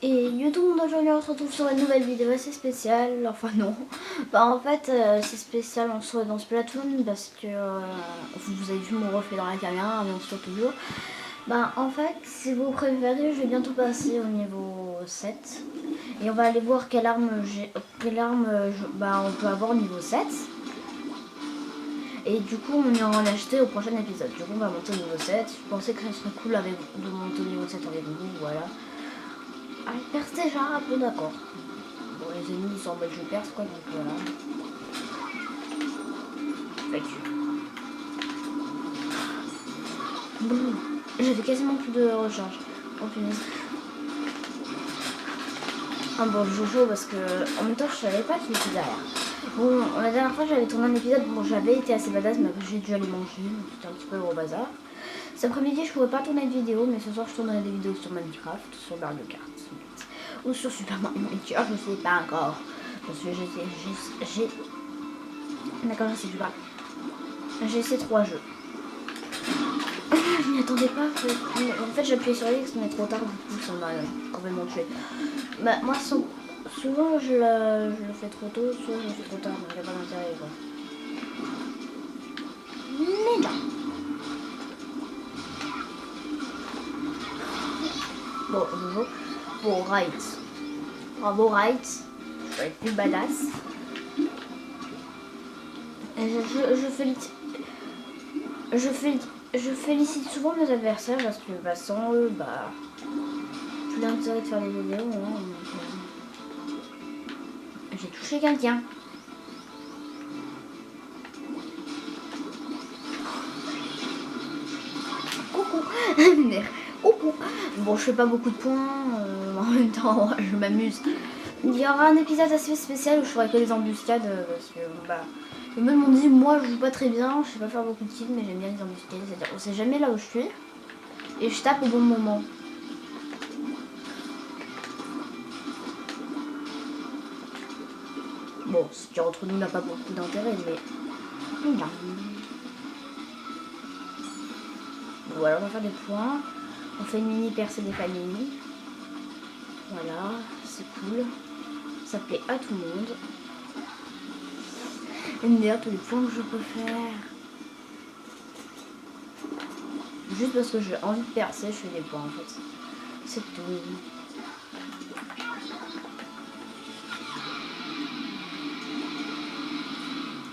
Et yo tout le monde, aujourd'hui on se retrouve sur une nouvelle vidéo assez spéciale, enfin non, en fait c'est spécial, on se retrouve dans Splatoon parce que vous avez vu mon reflet dans la caméra, bien sûr toujours. En fait, si vous préférez, je vais bientôt passer au niveau 7 et on va aller voir quelle arme on peut avoir au niveau 7. Et du coup on ira en acheter au prochain épisode. Du coup on va monter au niveau 7, je pensais que ça serait cool de monter au niveau 7 avec vous, voilà. Avec perce déjà, un peu d'accord. Bon, les ennemis ils sont en mode je perce quoi, donc voilà. Fait que... Boum. J'avais quasiment plus de recharge. Oh punaise. Ah bon, Jojo, parce que en même temps je savais pas qu'il était derrière. Bon, la dernière fois j'avais tourné un épisode, bon j'avais été assez badass, mais après j'ai dû aller manger, c'était un petit peu gros bazar. Cet après-midi je pouvais pas tourner de vidéo, mais ce soir je tournerai des vidéos sur Minecraft, sur Mario Kart, ou sur Super Mario Maker, je sais pas encore. Parce que j'ai... D'accord, je sais plus pas. J'ai ces 3 jeux. Je m'y attendais pas. En fait, j'ai appuyé sur X, mais trop tard, du coup, ça m'a complètement tué. Moi, souvent, je le fais trop tôt, soit je le fais trop tard, donc il n'y a pas d'intérêt, quoi. Mais là. Bon, Jojo. Bon, right. Bravo, right. Je vais être plus badass. Et je félicite souvent mes adversaires parce que sans eux, plus d'intérêt de faire des vidéos. Hein, j'ai touché quelqu'un. Coucou. Coucou. Bon, je fais pas beaucoup de points. En même temps, je m'amuse. Il y aura un épisode assez spécial où je ferai que les embuscades parce que les mecs m'ont dit moi je joue pas très bien, je sais pas faire beaucoup de kills mais j'aime bien les embuscades, c'est-à-dire on sait jamais là où je suis et je tape au bon moment. Bon, ce qui entre nous n'a pas beaucoup d'intérêt mais non. Voilà, on va faire des points. On fait une mini percée des familles. Voilà, c'est cool. Ça plaît à tout le monde. Et d'ailleurs, tous les points que je peux faire. Juste parce que j'ai envie de percer, je fais des points en fait. C'est tout.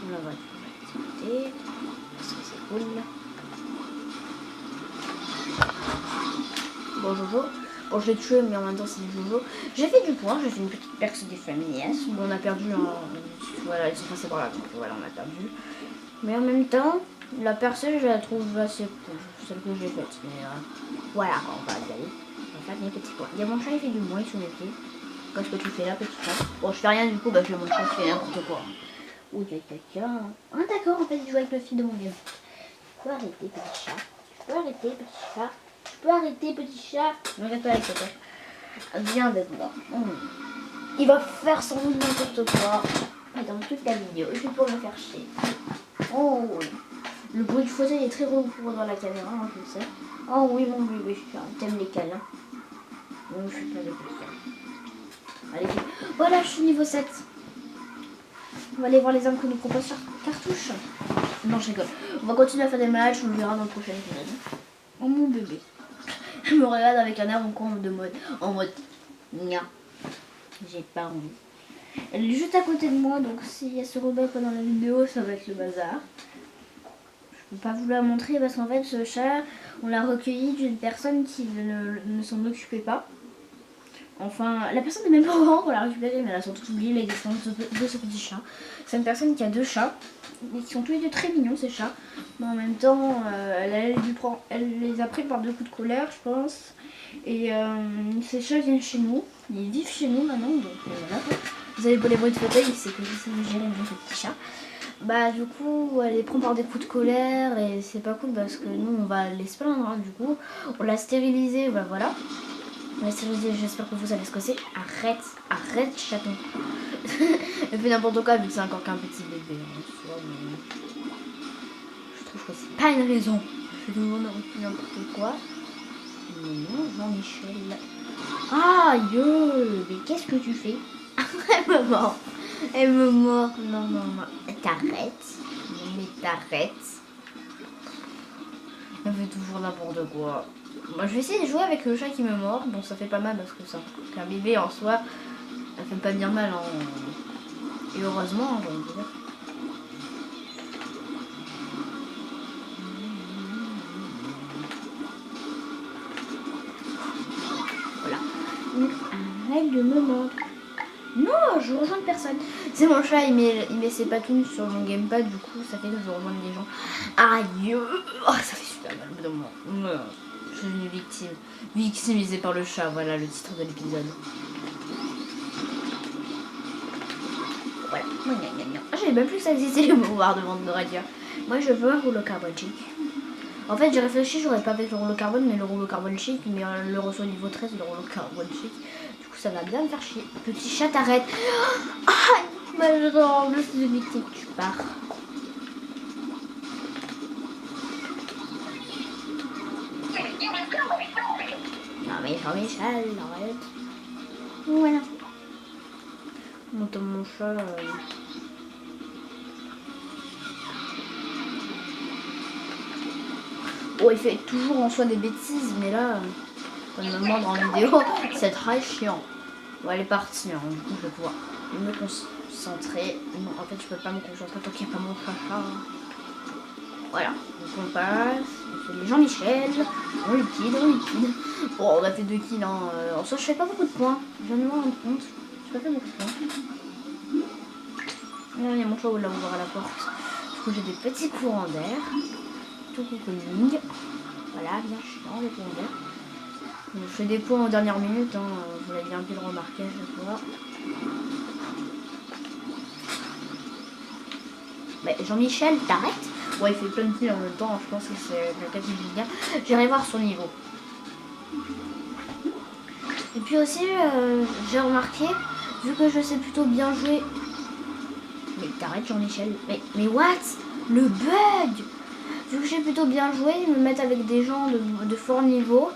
On va activité. Parce que c'est cool. Bon, Jojo. Bon, je l'ai tué, mais en même temps, c'est du Jojo. J'ai fait du point, j'ai fait une petite perce des familles. Bon, on a perdu. Voilà, ils sont passés par là, donc voilà, on a perdu. Mais en même temps, la percée, je la trouve assez cool. Celle que j'ai faite. Mais voilà, on va y aller. On va faire des petits points. Il y a mon chat, il fait du moins sur mes pieds. Qu'est-ce que tu fais là, petit chat? Bon, je fais rien du coup, je fais mon chat qui fait n'importe quoi. Ou il y a quelqu'un. Ah, d'accord, en fait, il joue avec le fil de mon vieux. Tu peux arrêter, petit chat. Tu peux arrêter, petit chat. Tu peux arrêter, petit chat. Ne regarde pas avec toi. Viens avec moi. Il va faire sans doute n'importe quoi. Dans toute la vidéo, je vais pour me faire chier. Oh oui. Le bruit du fauteuil est très gros dans la caméra, hein, je le sais. Oh oui, mon bébé, t'aimes les câlins. Non, je suis pas de ça. Allez, voilà, je suis niveau 7. On va aller voir les armes que nous propose sur cartouche. Non, je rigole. On va continuer à faire des matchs, on le verra dans le prochain épisode. Oh mon bébé. Je me regarde avec un air en mode nia. J'ai pas envie. Elle est juste à côté de moi, donc si elle se rebelle pendant la vidéo, ça va être le bazar. Je ne peux pas vous la montrer parce qu'en fait, ce chat, on l'a recueilli d'une personne qui ne s'en occupait pas. Enfin, la personne n'est même pas au courant qu'on l'a récupéré, mais elle a surtout oublié l'existence de ce petit chat. C'est une personne qui a 2 chats, et qui sont tous les 2 très mignons, ces chats. Mais en même temps, elle les a pris par 2 coups de colère, je pense. Et ces chats viennent chez nous, ils vivent chez nous maintenant, donc voilà. Vous avez beau les bruits de fauteuil, c'est que c'est de gérer bien ce petit chat. Du coup, elle les prend par des coups de colère et c'est pas cool parce que nous, on va les se plaindre, hein, du coup. On l'a stérilisé, voilà. On l'a stérilisé, j'espère que vous savez ce que c'est. Arrête, chaton. Elle fait n'importe quoi vu que c'est encore qu'un petit bébé. Hein, mais... Je trouve que c'est pas une raison. Je fais tout le monde n'importe quoi. Mais non, Jean-Michel. Aïe, mais qu'est-ce que tu fais? Elle me mord. Elle me mord. Non, non, non. T'arrêtes. Mais t'arrêtes. Elle fait toujours n'importe quoi. Moi, je vais essayer de jouer avec le chat qui me mord. Bon, ça fait pas mal parce que ça, qu'un bébé en soi, ça fait pas bien mal. Hein. Et heureusement, j'ai envie de dire. Voilà. Arrête de me mordre. Non, je rejoins personne. C'est mon chat, il met ses patounes sur mon gamepad, du coup, ça fait que je rejoins des gens. Aïe, oh, ça fait super mal au bout d'un moment. Je suis une victime. Victimisée par le chat, voilà le titre de l'épisode. Voilà. J'avais même plus que ça existait le pouvoir de vente de radio. Moi, je veux un rouleau carbone chic. En fait, j'ai réfléchi, j'aurais pas avec le rouleau carbone, mais le rouleau carbone chic, mais le reçoit au niveau 13, le rouleau carbone chic. Du coup, ça va bien me faire chier. Petit chat, t'arrêtes. Aïe, ma jambe, je suis une victime. Tu pars. Non mais Jean-Michel, arrête. Voilà. Mon chat. Oh, il fait toujours en soi des bêtises, mais là, quand il me demande en vidéo, c'est très chiant. Bon, elle est partie, hein. Du coup, je vais pouvoir me concentrer. Non, en fait, je peux pas me concentrer tant qu'il n'y a pas mon chat. Voilà, donc on passe, on fait les Jean-Michel, on liquide. Bon, on a fait 2 kills, hein. En soi, je fais pas beaucoup de points. Je viens de me rendre compte. J'ai pas fait beaucoup de points. Là, il y a mon chat là ouvert à la porte. Du coup, j'ai des petits courants d'air. Tout cocooning. Voilà, bien chiant, les courants d'air. Je fais des points en dernière minute, hein. Vous l'avez bien pu le remarquer à chaque fois. Mais Jean-Michel, t'arrêtes? Ouais, il fait plein de kills en même temps, je pense que c'est le cas qui dit bien. J'irai voir son niveau. Et puis aussi, j'ai remarqué, vu que je sais plutôt bien jouer... Mais t'arrêtes Jean-Michel. Mais what? Le bug! Vu que j'ai plutôt bien joué, ils me mettent avec des gens de fort niveau.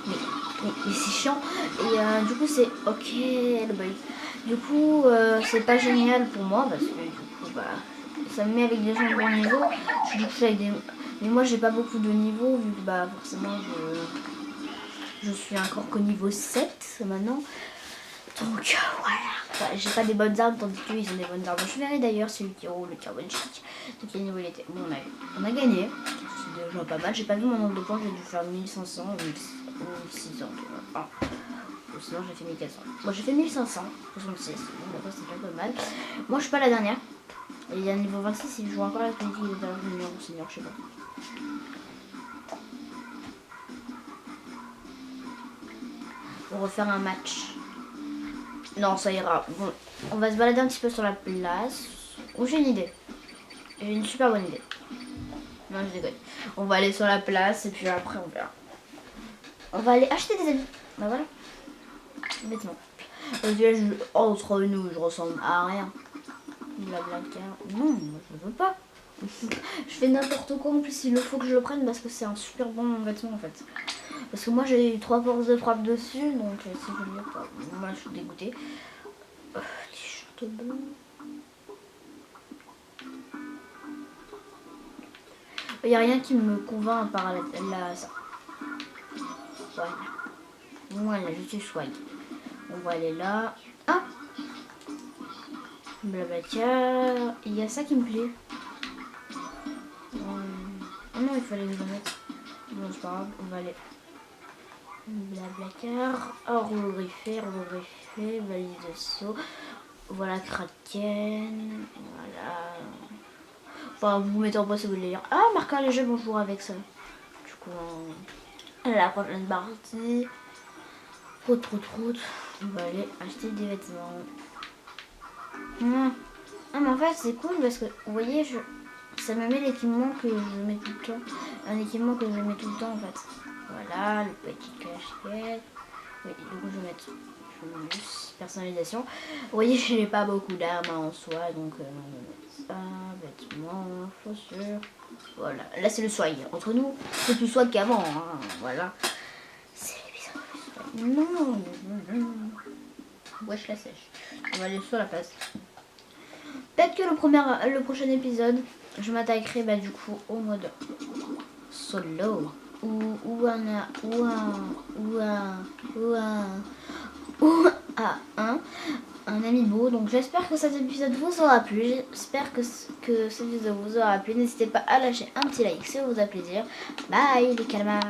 Mais c'est chiant. Et du coup, c'est... Ok, le bug. Du coup, c'est pas génial pour moi, parce que du coup, bah... Ça me met avec des gens de bon niveau. Je suis avec des... Mais moi, j'ai pas beaucoup de niveau, vu que bah forcément, je suis encore qu'au niveau 7 maintenant. Donc voilà. Enfin, j'ai pas des bonnes armes, tandis qu'ils ont des bonnes armes. Je verrai d'ailleurs celui qui roule le carbone chic. Donc quel niveau il était. Bon, on a gagné. C'est déjà pas mal. J'ai pas vu mon nombre de points, j'ai dû faire 1500 ou 1600. Ah. Ou sinon j'ai fait 1400. Moi j'ai fait 1500, 66. Bon, d'accord, c'est déjà pas mal. Moi je suis pas la dernière. Et il y a un niveau 26, il joue encore la politique de junior ou senior, je sais pas. On va refaire un match. Non, ça ira. Bon, on va se balader un petit peu sur la place. Oh, j'ai une idée. J'ai une super bonne idée. Non, je déconne. On va aller sur la place et puis après on verra. On va aller acheter des habits. Bah voilà. Vêtements. Entre nous, je ressemble à rien. Blablacar. Non, moi je veux pas. Je fais n'importe quoi en plus, il faut que je le prenne parce que c'est un super bon vêtement en fait. Parce que moi j'ai eu 3 forces de frappe dessus, donc si je le mets pas, moi je suis dégoûtée. T-shirt blanc. Il n'y a rien qui me convainc à part ça. Voilà, je suis swag. On va aller là. Ah, Blablacar. Il y a ça qui me plaît. Oh non, il fallait que je le mette. Bon, c'est pas grave, on va aller. Blablacar. Rouleau griffé, valise de saut. Voilà, Kraken. Voilà. Enfin, vous mettez en place si vous voulez lire. Ah, marqueur léger, bonjour avec ça. Du coup, la prochaine partie. Route. On va aller acheter des vêtements. Ah, mais en fait, c'est cool parce que, vous voyez, ça me met l'équipement que je mets tout le temps. Un équipement que je mets tout le temps, en fait. Voilà, le petit cachette. Oui, du coup, je vais mettre plus personnalisation. Vous voyez, je n'ai pas beaucoup d'armes en soi, donc on va mettre ça, vêtements, chaussures. Voilà, là c'est le swag. Entre nous, c'est plus swag qu'avant, hein. Voilà. C'est l'épisode du swag. Non. Wesh la sèche. On va aller sur la place. Peut-être que le prochain épisode, je m'attaquerai du coup au mode solo. Ou à un amiibo. Donc j'espère que cet épisode vous aura plu. J'espère que cette vidéo vous aura plu. N'hésitez pas à lâcher un petit like si ça vous a plaisir. Bye les calmars.